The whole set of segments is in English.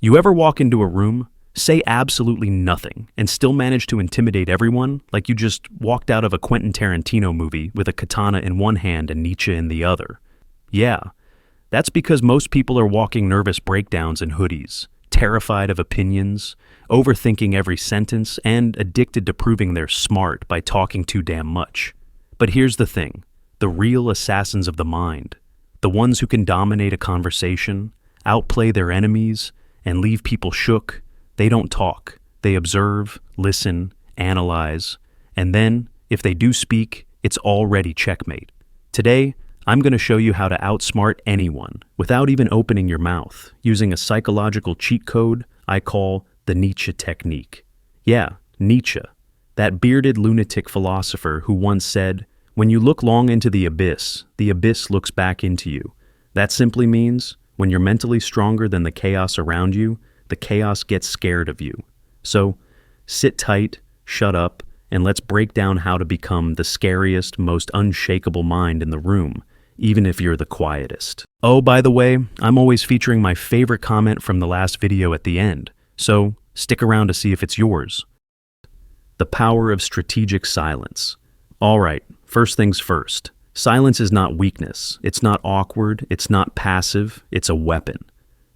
You ever walk into a room, say absolutely nothing, and still manage to intimidate everyone like you just walked out of a Quentin Tarantino movie with a katana in one hand and Nietzsche in the other? Yeah, that's because most people are walking nervous breakdowns in hoodies, terrified of opinions, overthinking every sentence, and addicted to proving they're smart by talking too damn much. But here's the thing, the real assassins of the mind, the ones who can dominate a conversation, outplay their enemies, and leave people shook, they don't talk. They observe, listen, analyze, and then, if they do speak, it's already checkmate. Today, I'm going to show you how to outsmart anyone without even opening your mouth, using a psychological cheat code I call the Nietzsche technique. Yeah, Nietzsche, that bearded lunatic philosopher who once said, "When you look long into the abyss looks back into you." That simply means, when you're mentally stronger than the chaos around you, the chaos gets scared of you. So, sit tight, shut up, and let's break down how to become the scariest, most unshakable mind in the room, even if you're the quietest. Oh, by the way, I'm always featuring my favorite comment from the last video at the end, so stick around to see if it's yours. The power of strategic silence. All right, first things first. Silence is not weakness, it's not awkward, it's not passive, it's a weapon.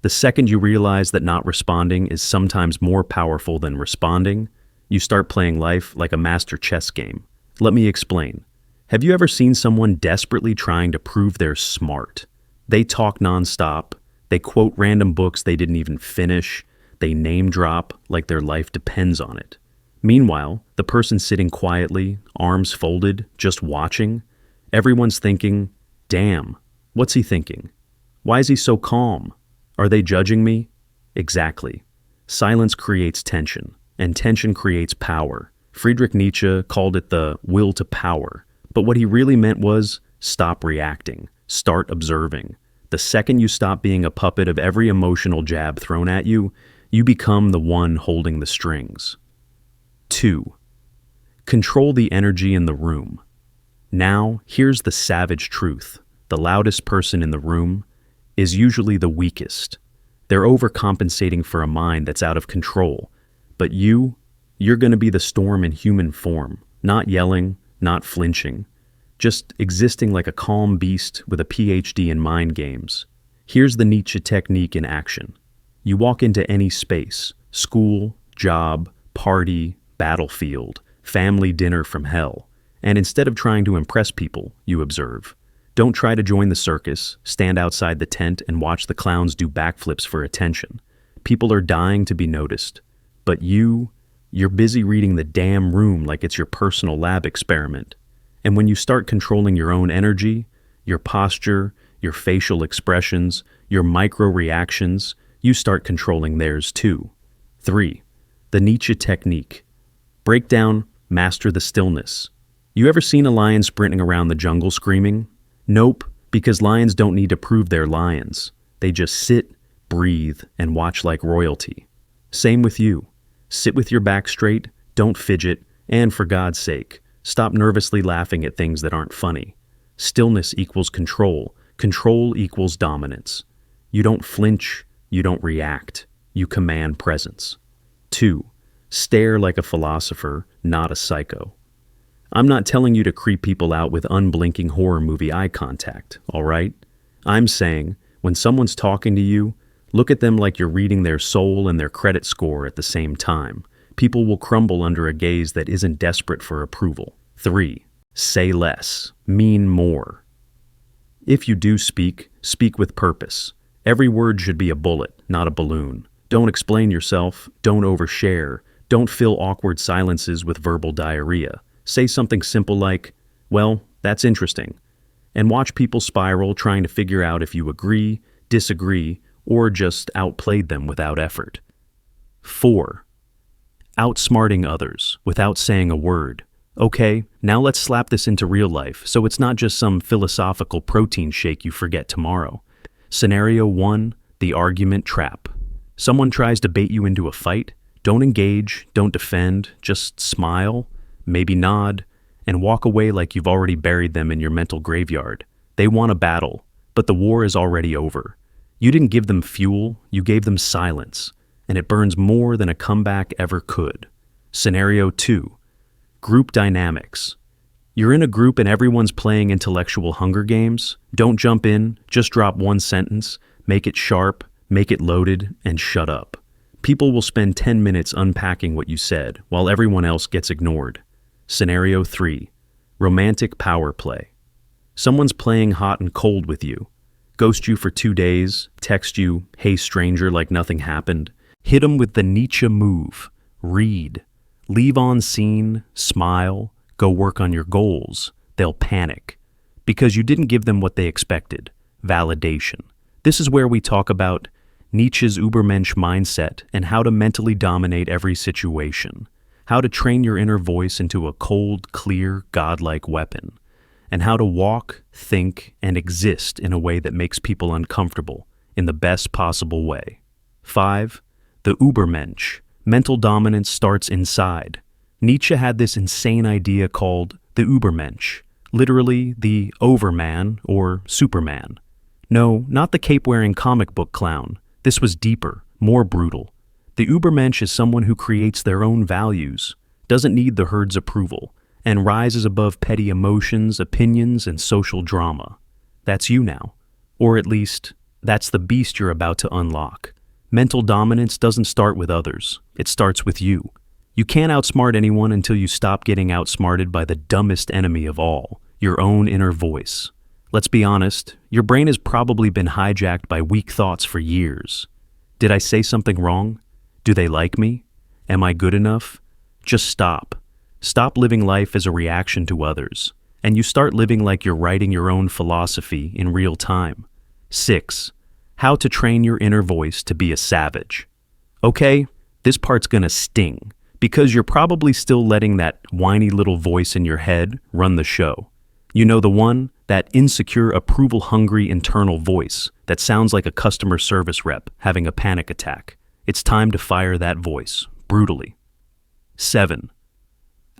The second you realize that not responding is sometimes more powerful than responding, you start playing life like a master chess game. Let me explain. Have you ever seen someone desperately trying to prove they're smart? They talk nonstop, they quote random books they didn't even finish, they name drop like their life depends on it. Meanwhile, the person sitting quietly, arms folded, just watching, everyone's thinking, damn, what's he thinking? Why is he so calm? Are they judging me? Exactly. Silence creates tension, and tension creates power. Friedrich Nietzsche called it the will to power, but what he really meant was stop reacting, start observing. The second you stop being a puppet of every emotional jab thrown at you, you become the one holding the strings. 2. Control the energy in the room. Now, here's the savage truth. The loudest person in the room is usually the weakest. They're overcompensating for a mind that's out of control. But you're going to be the storm in human form, not yelling, not flinching, just existing like a calm beast with a PhD in mind games. Here's the Nietzsche technique in action. You walk into any space, school, job, party, battlefield, family dinner from hell, and instead of trying to impress people, you observe. Don't try to join the circus, stand outside the tent and watch the clowns do backflips for attention. People are dying to be noticed. But you're busy reading the damn room like it's your personal lab experiment. And when you start controlling your own energy, your posture, your facial expressions, your micro reactions, you start controlling theirs too. 3. The Nietzsche technique. Break down, master the stillness. You ever seen a lion sprinting around the jungle screaming? Nope, because lions don't need to prove they're lions. They just sit, breathe, and watch like royalty. Same with you. Sit with your back straight, don't fidget, and for God's sake, stop nervously laughing at things that aren't funny. Stillness equals control. Control equals dominance. You don't flinch, you don't react. You command presence. 2. Stare like a philosopher, not a psycho. I'm not telling you to creep people out with unblinking horror movie eye contact, all right? I'm saying, when someone's talking to you, look at them like you're reading their soul and their credit score at the same time. People will crumble under a gaze that isn't desperate for approval. 3. Say less, mean more. If you do speak, speak with purpose. Every word should be a bullet, not a balloon. Don't explain yourself, don't overshare, don't fill awkward silences with verbal diarrhea. Say something simple like, well, that's interesting, and watch people spiral trying to figure out if you agree, disagree, or just outplayed them without effort. 4. Outsmarting others without saying a word. Okay, now let's slap this into real life so it's not just some philosophical protein shake you forget tomorrow. Scenario 1, the argument trap. Someone tries to bait you into a fight. Don't engage, don't defend, just smile, maybe nod, and walk away like you've already buried them in your mental graveyard. They want a battle, but the war is already over. You didn't give them fuel, you gave them silence, and it burns more than a comeback ever could. Scenario 2. Group dynamics. You're in a group and everyone's playing intellectual Hunger Games. Don't jump in, just drop one sentence, make it sharp, make it loaded, and shut up. People will spend 10 minutes unpacking what you said, while everyone else gets ignored. Scenario 3. Romantic power play. Someone's playing hot and cold with you. Ghost you for 2 days, text you, "Hey stranger," like nothing happened. Hit 'em with the Nietzsche move. Read. Leave on scene, smile, go work on your goals. They'll panic. Because you didn't give them what they expected. Validation. This is where we talk about Nietzsche's Übermensch mindset and how to mentally dominate every situation. How to train your inner voice into a cold, clear, godlike weapon. And how to walk, think, and exist in a way that makes people uncomfortable, in the best possible way. 5. The Übermensch. Mental dominance starts inside. Nietzsche had this insane idea called the Übermensch, literally the overman or superman. No, not the cape-wearing comic book clown. This was deeper, more brutal. The Übermensch is someone who creates their own values, doesn't need the herd's approval, and rises above petty emotions, opinions, and social drama. That's you now. Or at least, that's the beast you're about to unlock. Mental dominance doesn't start with others. It starts with you. You can't outsmart anyone until you stop getting outsmarted by the dumbest enemy of all, your own inner voice. Let's be honest, your brain has probably been hijacked by weak thoughts for years. Did I say something wrong? Do they like me? Am I good enough? Just stop. Stop living life as a reaction to others, and you start living like you're writing your own philosophy in real time. 6. How to train your inner voice to be a savage. Okay, this part's gonna sting, because you're probably still letting that whiny little voice in your head run the show. You know the one, that insecure, approval-hungry internal voice that sounds like a customer service rep having a panic attack. It's time to fire that voice, brutally. 7.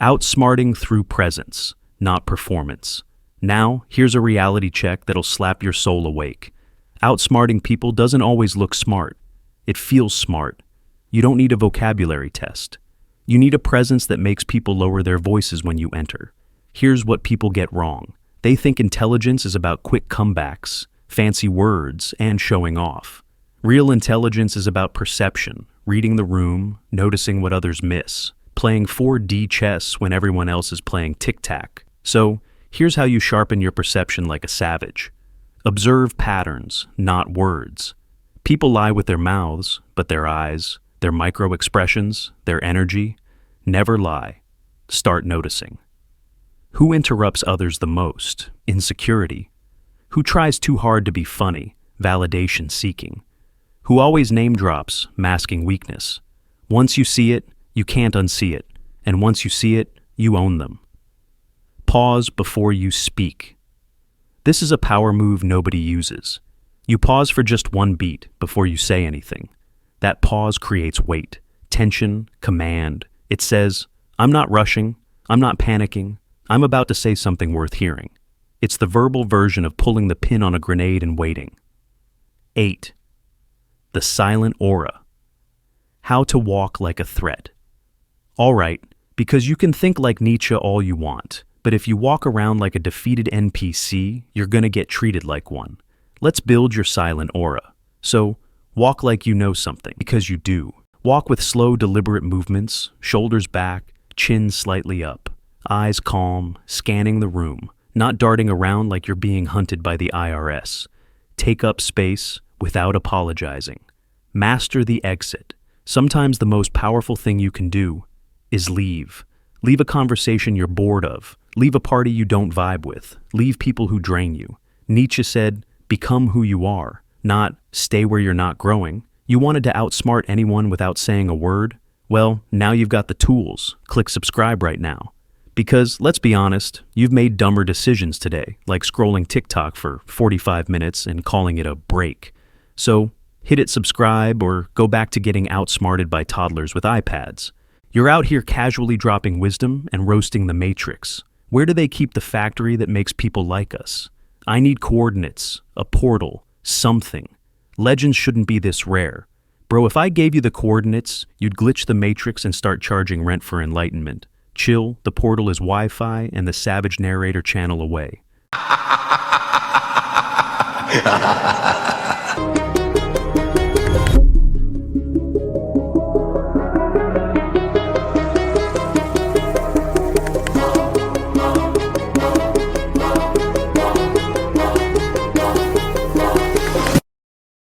Outsmarting through presence, not performance. Now, here's a reality check that'll slap your soul awake. Outsmarting people doesn't always look smart. It feels smart. You don't need a vocabulary test. You need a presence that makes people lower their voices when you enter. Here's what people get wrong. They think intelligence is about quick comebacks, fancy words, and showing off. Real intelligence is about perception, reading the room, noticing what others miss, playing 4D chess when everyone else is playing tic-tac. So, here's how you sharpen your perception like a savage. Observe patterns, not words. People lie with their mouths, but their eyes, their micro-expressions, their energy, never lie. Start noticing. Who interrupts others the most? Insecurity. Who tries too hard to be funny? Validation seeking. Who always name drops? Masking weakness. Once you see it, you can't unsee it. And once you see it, you own them. Pause before you speak. This is a power move nobody uses. You pause for just one beat before you say anything. That pause creates weight, tension, command. It says, I'm not rushing, I'm not panicking, I'm about to say something worth hearing. It's the verbal version of pulling the pin on a grenade and waiting. 8. The silent aura. How to walk like a threat. All right, because you can think like Nietzsche all you want, but if you walk around like a defeated NPC, you're gonna get treated like one. Let's build your silent aura. So, walk like you know something, because you do. Walk with slow, deliberate movements, shoulders back, chin slightly up, eyes calm, scanning the room, not darting around like you're being hunted by the IRS. Take up space without apologizing. Master the exit. Sometimes the most powerful thing you can do is leave. Leave a conversation you're bored of. Leave a party you don't vibe with. Leave people who drain you. Nietzsche said, become who you are, not stay where you're not growing. You wanted to outsmart anyone without saying a word? Well, now you've got the tools. Click subscribe right now. Because, let's be honest, you've made dumber decisions today, like scrolling TikTok for 45 minutes and calling it a break. So, hit it subscribe or go back to getting outsmarted by toddlers with iPads. You're out here casually dropping wisdom and roasting the matrix. Where do they keep the factory that makes people like us? I need coordinates, a portal, something. Legends shouldn't be this rare. Bro, if I gave you the coordinates, you'd glitch the matrix and start charging rent for enlightenment. Chill, the portal is Wi-Fi and the savage narrator channel away.